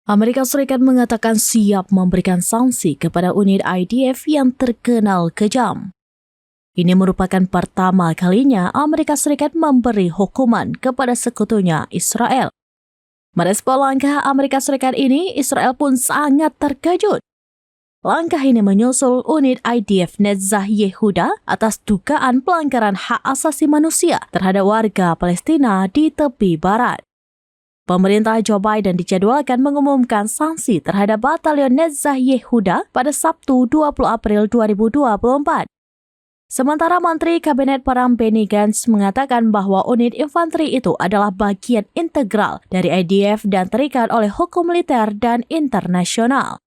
Amerika Serikat mengatakan siap memberikan sanksi kepada unit IDF yang terkenal kejam. Ini merupakan pertama kalinya Amerika Serikat memberi hukuman kepada sekutunya Israel. Merespons langkah Amerika Serikat ini, Israel pun sangat terkejut. Langkah ini menyusul unit IDF Netzah Yehuda atas dugaan pelanggaran hak asasi manusia terhadap warga Palestina di tepi barat. Pemerintah Joe Biden dijadwalkan mengumumkan sanksi terhadap batalion Netzah Yehuda pada Sabtu 20 April 2024. Sementara Menteri Kabinet Perang Benny Gantz mengatakan bahwa unit infanteri itu adalah bagian integral dari IDF dan terikat oleh hukum militer dan internasional.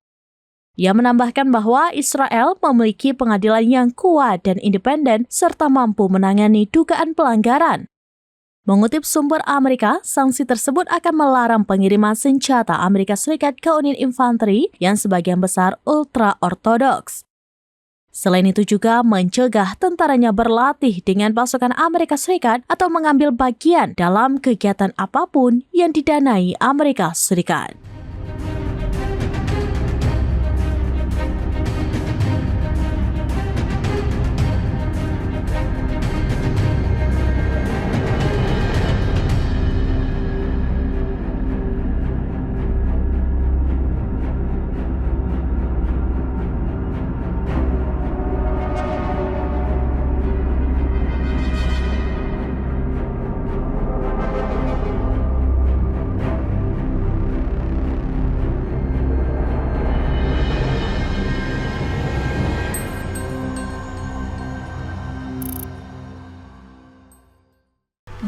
Ia menambahkan bahwa Israel memiliki pengadilan yang kuat dan independen serta mampu menangani dugaan pelanggaran. Mengutip sumber Amerika, sanksi tersebut akan melarang pengiriman senjata Amerika Serikat ke unit infanteri yang sebagian besar ultra-ortodoks. Selain itu juga mencegah tentaranya berlatih dengan pasukan Amerika Serikat atau mengambil bagian dalam kegiatan apapun yang didanai Amerika Serikat.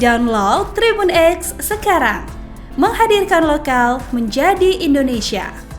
Download Tribun X sekarang, menghadirkan lokal menjadi Indonesia.